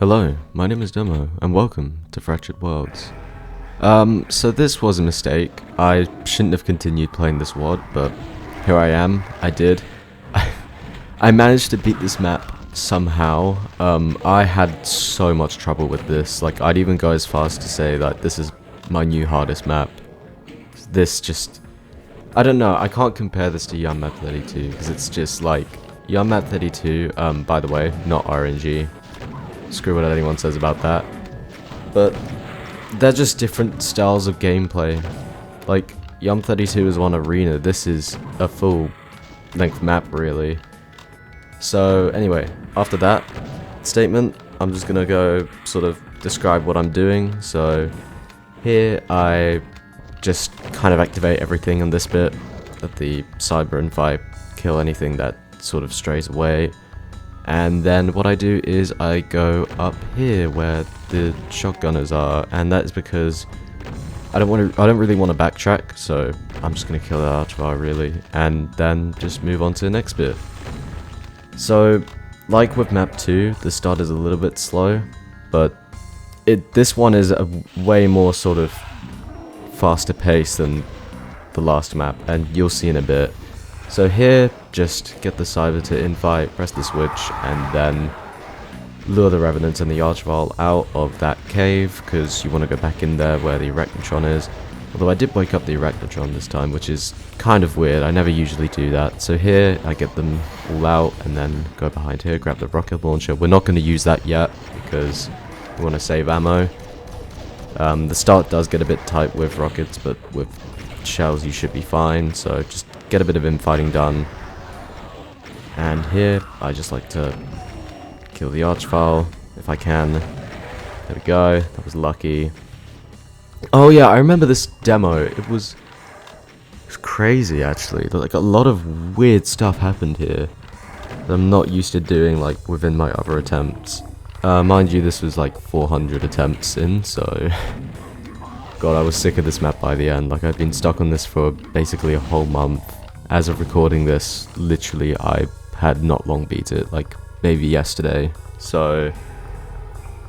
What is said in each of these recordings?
Hello, my name is Demo, and welcome to Fractured Worlds. So this was a mistake. I shouldn't have continued playing this WAD, but here I am. I did. I managed to beat this map somehow. I had so much trouble with this. Like, I'd even go as far as to say that this is my new hardest map. This just... I don't know, I can't compare this to Young Map 32, because it's just like... Young Map 32, by the way, not RNG. Screw what anyone says about that. But they're just different styles of gameplay. Like, Yum 32 is one arena, this is a full length map really. So anyway, after that statement, I'm just gonna go sort of describe what I'm doing. So here I just kind of activate everything on this bit, let the cyber and fight kill anything that sort of strays away. And then what I do is I go up here where the shotgunners are, and that is because I don't really want to backtrack, so I'm just gonna kill that archvar really, and then just move on to the next bit. So, like with map 2, the start is a little bit slow, but this one is a way more sort of faster pace than the last map, and you'll see in a bit. So here, just get the cyber to infight, press the switch, and then lure the revenants and the archval out of that cave, because you want to go back in there where the arachnotron is. Although I did wake up the arachnotron this time, which is kind of weird. I never usually do that. So here, I get them all out, and then go behind here, grab the rocket launcher. We're not going to use that yet, because we want to save ammo. The start does get a bit tight with rockets, but with shells you should be fine, so just get a bit of infighting done. And here, I just like to kill the archvile if I can. There we go, that was lucky. Oh yeah, I remember this demo. It was crazy actually. Like, a lot of weird stuff happened here that I'm not used to doing like within my other attempts. Mind you, this was like 400 attempts in, so God, I was sick of this map by the end. Like, I'd been stuck on this for basically a whole month. As of recording this, literally I had not long beat it, like maybe yesterday. So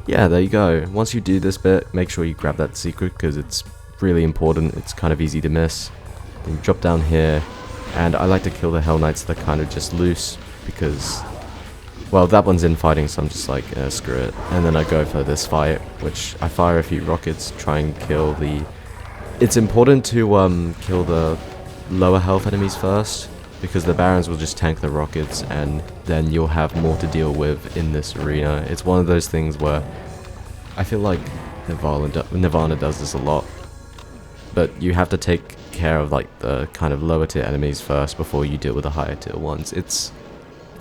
yeah, there you go. Once you do this bit, make sure you grab that secret, because it's really important. It's kind of easy to miss. Then you drop down here, and I like to kill the Hell Knights that are kind of just loose, because, well, that one's infighting, so I'm just like, screw it. And then I go for this fight, which I fire a few rockets, try and kill the... It's important to kill the lower health enemies first, because the barons will just tank the rockets, and then you'll have more to deal with in this arena. It's one of those things where I feel like Nirvana does this a lot, but you have to take care of like the kind of lower tier enemies first before you deal with the higher tier ones. It's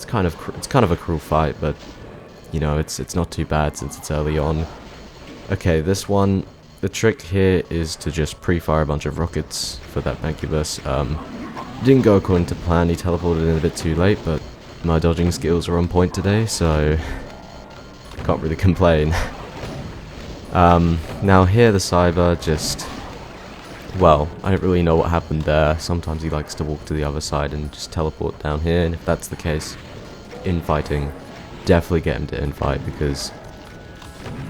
kind of a cruel fight, but you know, it's not too bad since it's early on. Okay, this one, the trick here is to just pre-fire a bunch of rockets for that Mancubus. Didn't go according to plan, he teleported in a bit too late, but my dodging skills are on point today, so can't really complain. Now here the cyber just... Well, I don't really know what happened there. Sometimes he likes to walk to the other side and just teleport down here, and if that's the case, infighting, definitely get him to infight, because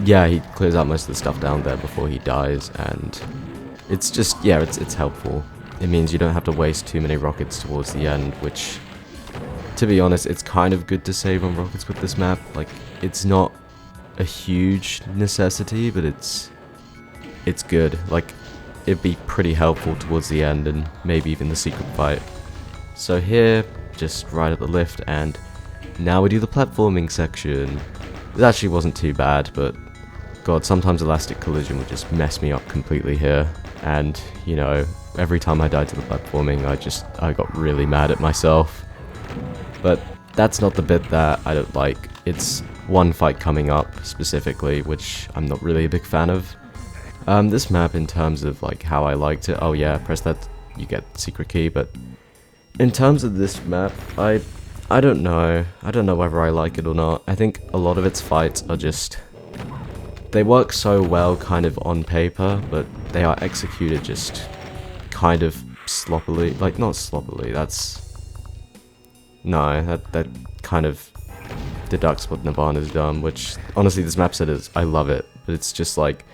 yeah, he clears out most of the stuff down there before he dies, and it's just, yeah, it's helpful. It means you don't have to waste too many rockets towards the end, which, to be honest, it's kind of good to save on rockets with this map. Like, it's not a huge necessity, but it's good. Like, it'd be pretty helpful towards the end, and maybe even the secret fight. So here, just right at the lift, and now we do the platforming section. It actually wasn't too bad, but God, sometimes elastic collision would just mess me up completely here. And, you know, every time I died to the platforming, I got really mad at myself. But that's not the bit that I don't like. It's one fight coming up specifically, which I'm not really a big fan of. This map, in terms of like how I liked it, oh yeah, press that, you get secret key, but in terms of this map, I don't know. I don't know whether I like it or not. I think a lot of its fights are just... They work so well kind of on paper, but they are executed just kind of sloppily. Like, not sloppily, that's... No, that kind of deducts what Nirvana's done, which, honestly, this map set is, I love it, but it's just like,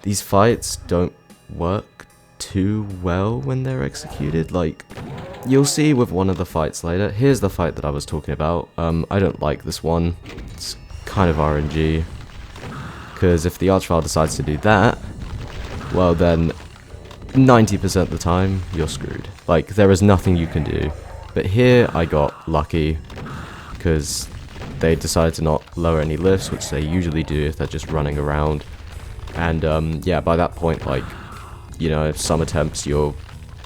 these fights don't work too well when they're executed. Like, you'll see with one of the fights later. Here's the fight that I was talking about. I don't like this one. It's kind of RNG, because if the Archvile decides to do that, well then 90% of the time you're screwed. Like, there is nothing you can do. But here I got lucky, because they decided to not lower any lifts, which they usually do if they're just running around. And yeah, by that point, like, you know, some attempts you'll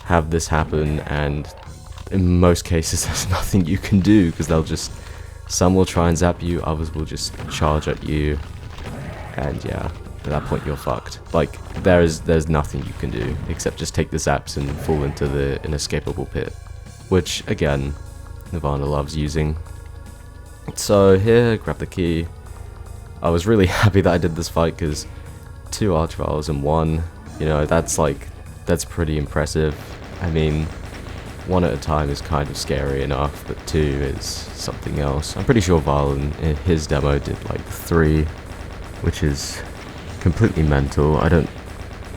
have this happen, and in most cases there's nothing you can do, because they'll just, some will try and zap you, others will just charge at you, and yeah, at that point you're fucked. Like, there's nothing you can do except just take the zaps and fall into the inescapable pit, which again Nirvana loves using. So here, grab the key. I was really happy that I did this fight, because 2 Archviles in 1, you know, that's pretty impressive. I mean, 1 at a time is kind of scary enough, but 2 is something else. I'm pretty sure Val in his demo did like 3, which is completely mental. I don't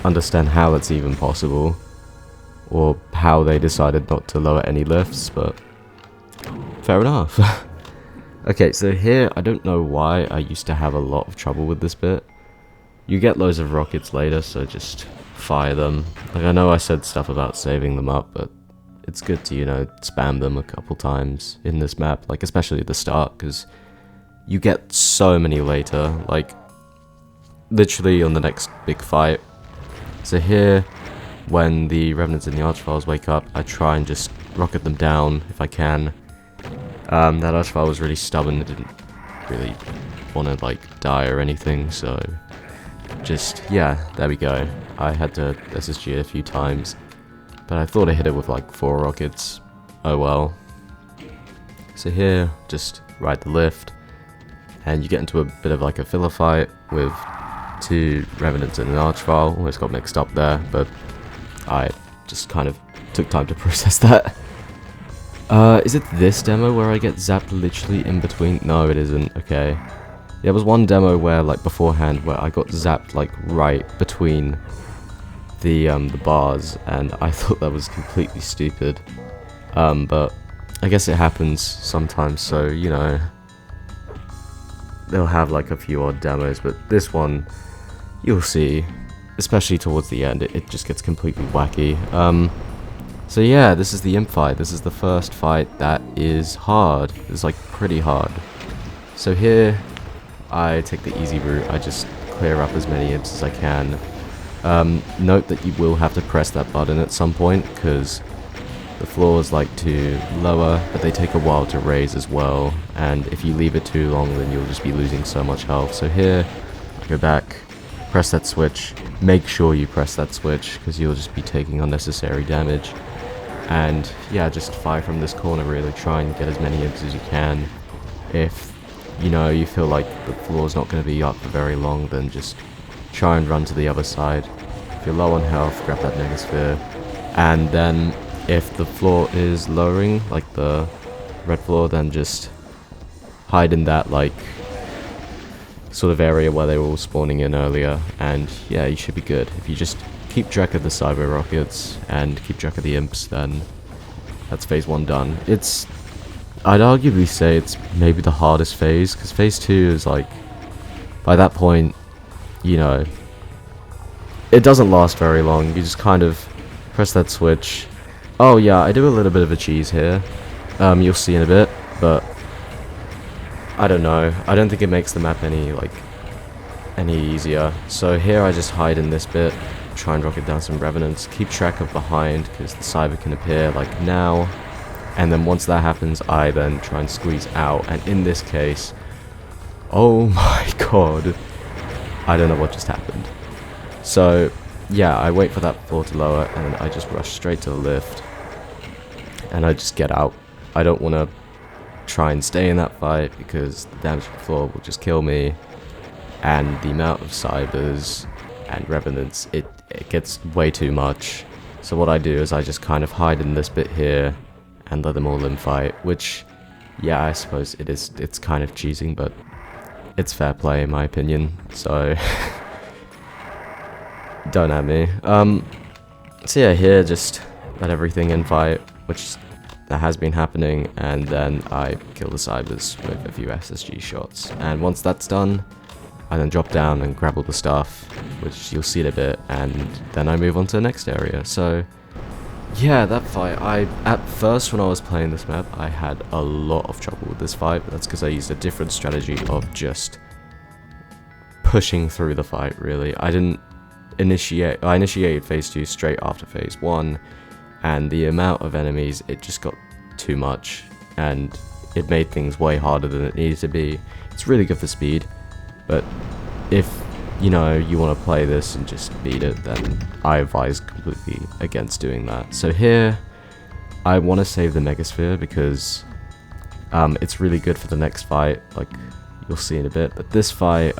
understand how that's even possible, or how they decided not to lower any lifts, but fair enough. Okay, so here, I don't know why I used to have a lot of trouble with this bit. You get loads of rockets later, so just fire them. Like, I know I said stuff about saving them up, but it's good to, you know, spam them a couple times in this map, like especially at the start, because you get so many later, like literally on the next big fight. So here, when the Revenants and the Archviles wake up, I try and just rocket them down if I can. That Archvile was really stubborn, it didn't really want to like die or anything, so just, yeah, there we go. I had to SSG it a few times, but I thought I hit it with like 4 rockets. Oh well. So here, just ride the lift, and you get into a bit of like a filler fight with 2 Revenants and an Archvile. Almost got mixed up there, but I just kind of took time to process that. Is it this demo where I get zapped literally in between? No, it isn't. Okay. There was one demo where, like, beforehand, where I got zapped, like, right between the bars, and I thought that was completely stupid. But I guess it happens sometimes, so, you know, they'll have, like, a few odd demos, but this one, you'll see, especially towards the end, it just gets completely wacky. So yeah, this is the imp fight. This is the first fight that is hard. It's, like, pretty hard. So here, I take the easy route. I just clear up as many imps as I can. Note that you will have to press that button at some point, because the floors like to lower, but they take a while to raise as well, and if you leave it too long, then you'll just be losing so much health. So here, I go back, press that switch, make sure you press that switch, because you'll just be taking unnecessary damage. And yeah, just fire from this corner, really try and get as many imps as you can. If you know, you feel like the floor's not going to be up for very long, then just try and run to the other side. If you're low on health, grab that Negasphere. And then, if the floor is lowering, like the red floor, then just hide in that, like, sort of area where they were all spawning in earlier. And yeah, you should be good. If you just keep track of the cyber rockets, and keep track of the imps, then that's phase 1 done. I'd arguably say it's maybe the hardest phase, because phase 2 is like, by that point, you know, it doesn't last very long. You just kind of press that switch. Oh yeah, I do a little bit of a cheese here. You'll see in a bit, but I don't know. I don't think it makes the map any easier. So here I just hide in this bit, try and rocket down some Revenants, keep track of behind, because the cyber can appear like now. And then once that happens, I then try and squeeze out. And in this case, oh my god, I don't know what just happened. So yeah, I wait for that floor to lower, and I just rush straight to the lift. And I just get out. I don't want to try and stay in that fight, because the damage to the floor will just kill me. And the amount of cybers and Revenants, it gets way too much. So what I do is I just kind of hide in this bit here, and let them all in fight, which yeah, I suppose it's kind of cheating, but it's fair play in my opinion, so don't at me. So yeah, here just let everything in fight, which that has been happening, and then I kill the cybers with a few SSG shots. And once that's done, I then drop down and grab all the stuff, which you'll see in a bit, and then I move on to the next area. So yeah, that fight, at first when I was playing this map, I had a lot of trouble with this fight, but that's because I used a different strategy of just pushing through the fight, really. I initiated phase 2 straight after phase 1, and the amount of enemies, it just got too much, and it made things way harder than it needed to be. It's really good for speed, but if, you know, you want to play this and just beat it, then I advise completely against doing that. So here, I want to save the Megasphere because it's really good for the next fight, like you'll see in a bit, but this fight,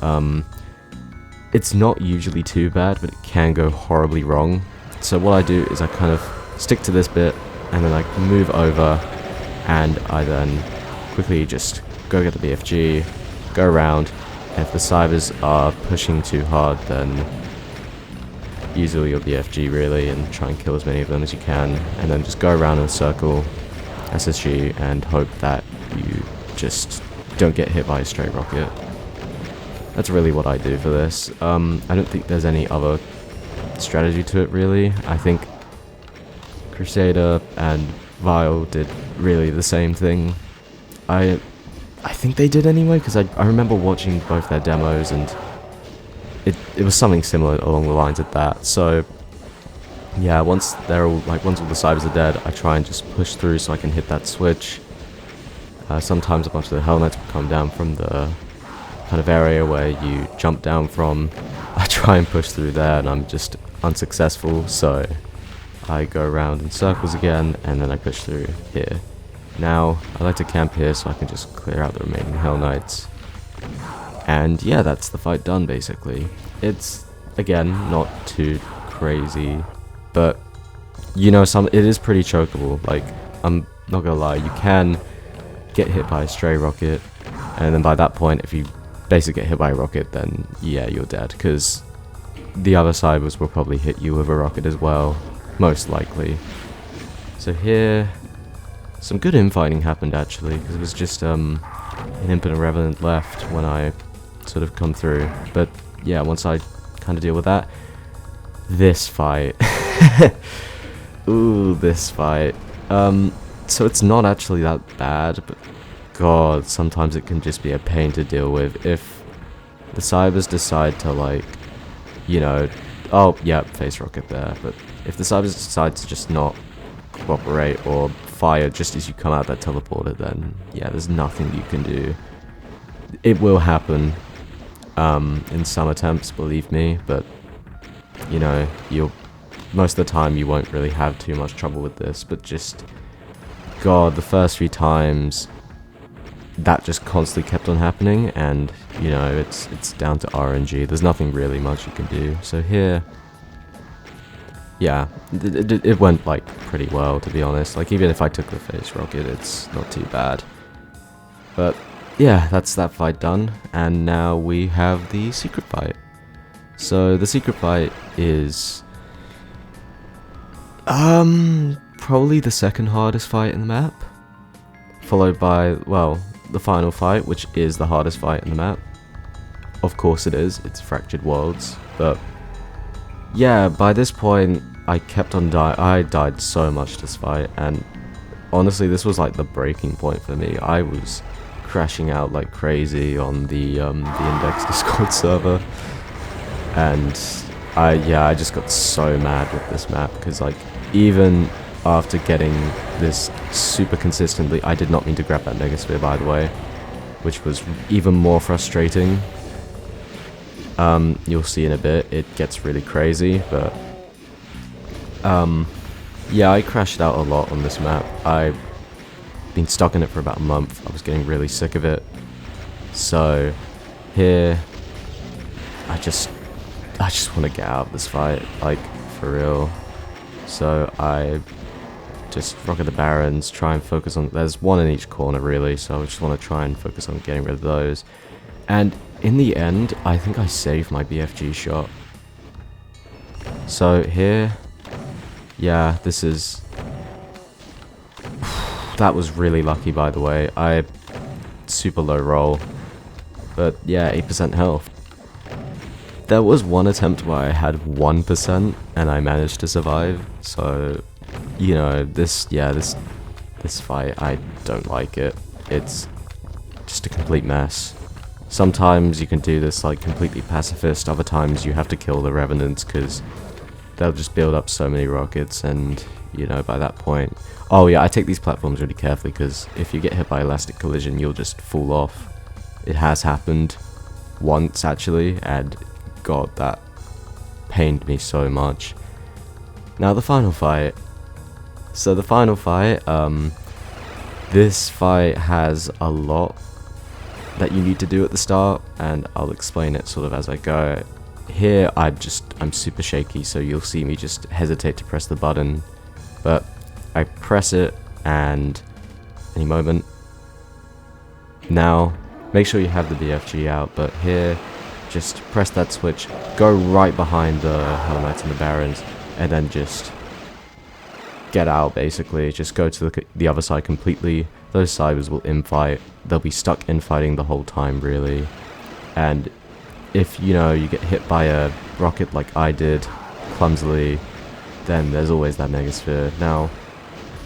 it's not usually too bad, but it can go horribly wrong. So what I do is I kind of stick to this bit, and then I move over, and I then quickly just go get the BFG, go around, and if the cybers are pushing too hard, then use all your BFG really, and try and kill as many of them as you can, and then just go around in a circle, SSG, and hope that you just don't get hit by a stray rocket. That's really what I do for this. I don't think there's any other strategy to it, really. I think Crusader and Vile did really the same thing. I think they did anyway, because I remember watching both their demos, and it was something similar along the lines of that. So yeah, once all the cybers are dead, I try and just push through so I can hit that switch. Sometimes a bunch of the helmets will come down from the kind of area where you jump down from. I try and push through there, and I'm just unsuccessful, so I go around in circles again, and then I push through here. Now, I like to camp here so I can just clear out the remaining Hell Knights. And yeah, that's the fight done, basically. It's, again, not too crazy, but, you know, it is pretty chokeable. Like, I'm not gonna lie, you can get hit by a stray rocket, and then by that point, if you basically get hit by a rocket, then yeah, you're dead, because the other cybers will probably hit you with a rocket as well, most likely. So here, some good infighting happened actually, because it was just an Imp and a Revenant left when I sort of come through. But yeah, once I kind of deal with that, this fight, ooh, this fight. So it's not actually that bad, but god, sometimes it can just be a pain to deal with. If the cybers decide to, like, you know, oh yeah, face rocket there, but if the cybers decide to just not cooperate or fire just as you come out that teleporter, then yeah, there's nothing you can do. It will happen in some attempts, believe me, but you know, most of the time you won't really have too much trouble with this. But just god, the first few times that just constantly kept on happening, and you know, it's down to RNG. There's nothing really much you can do. So here, yeah, it went like pretty well, to be honest. Like, even if I took the face rocket, it's not too bad. But yeah, that's that fight done, and now we have the secret fight. So the secret fight is probably the second hardest fight in the map, followed by, well, the final fight, which is the hardest fight in the map. Of course it is, it's Fractured Worlds. But yeah, by this point I kept on dying. I died so much this fight, and honestly this was like the breaking point for me. I was crashing out like crazy on the Index Discord server, and I just got so mad with this map, because like, even after getting this super consistently, I did not mean to grab that Megasphere, by the way, which was even more frustrating. You'll see in a bit, it gets really crazy, but yeah, I crashed out a lot on this map. I've been stuck in it for about a month. I was getting really sick of it. So here, I just want to get out of this fight, like, for real. So I just rocket the barons, try and focus on... There's one in each corner, really, so I just want to try and focus on getting rid of those. And in the end, I think I saved my BFG shot. So here... Yeah, this is... That was really lucky, by the way. Super low roll. But yeah, 8% health. There was one attempt where I had 1% and I managed to survive. So, you know, this fight, I don't like it. It's just a complete mess. Sometimes you can do this like completely pacifist, other times you have to kill the revenants because they'll just build up so many rockets, and you know, by that point... Oh yeah, I take these platforms really carefully because if you get hit by elastic collision, you'll just fall off. It has happened once actually, and god, that pained me so much. Now the final fight. So the final fight, this fight has a lot that you need to do at the start, and I'll explain it sort of as I go. Here, I'm super shaky, so you'll see me just hesitate to press the button, but I press it, and any moment. Now, make sure you have the BFG out, but here, just press that switch, go right behind the Helmites and the Barons, and then just get out, basically. Just go to the other side completely. Those cybers will infight. They'll be stuck infighting the whole time, really. And if, you know, you get hit by a rocket like I did, clumsily, then there's always that Megasphere. Now,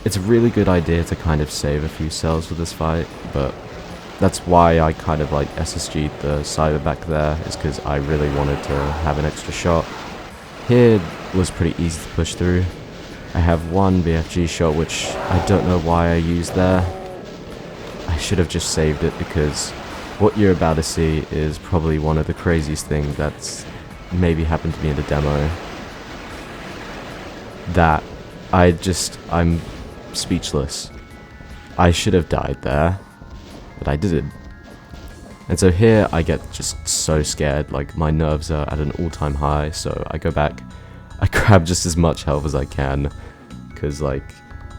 it's a really good idea to kind of save a few cells for this fight, but that's why I kind of like SSG'd the cyber back there, is because I really wanted to have an extra shot. Here was pretty easy to push through. I have one BFG shot, which I don't know why I used there. I should have just saved it, because what you're about to see is probably one of the craziest things that's maybe happened to me in the demo. That I'm speechless. I should have died there, but I didn't. And so here I get just so scared, like my nerves are at an all-time high, so I go back, I grab just as much health as I can, because like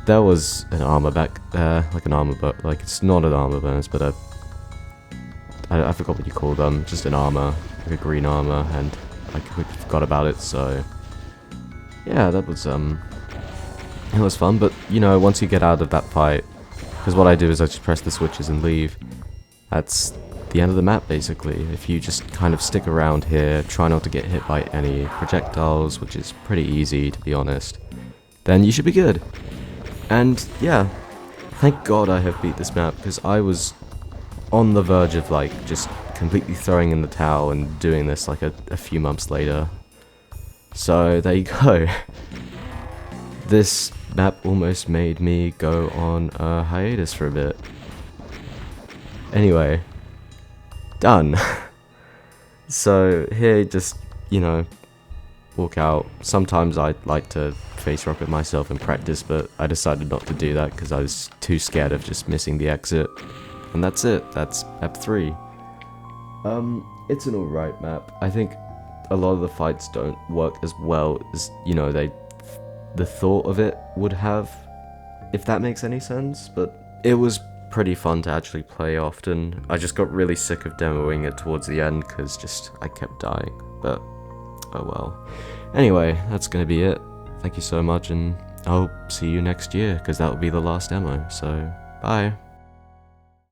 there was an armor back there, like an armor, but like it's not an armor bonus, but I forgot what you call them, just an armor, like a green armor, and I completely forgot about it. So yeah, that was it was fun. But you know, once you get out of that fight, because what I do is I just press the switches and leave, that's the end of the map basically. If you just kind of stick around here, try not to get hit by any projectiles, which is pretty easy to be honest, then you should be good. And yeah, thank god I have beat this map, because I was on the verge of like just completely throwing in the towel and doing this like a few months later. So there you go. This map almost made me go on a hiatus for a bit. Anyway, done. So here, just, you know, walk out. Sometimes I like to face rocket myself in practice, but I decided not to do that because I was too scared of just missing the exit. And that's it. That's map 3. It's an alright map. I think a lot of the fights don't work as well as, you know, the thought of it would have, if that makes any sense, but it was pretty fun to actually play often. I just got really sick of demoing it towards the end because just I kept dying, but oh well. Anyway, that's gonna be it. Thank you so much, and I'll see you next year because that will be the last demo, so bye.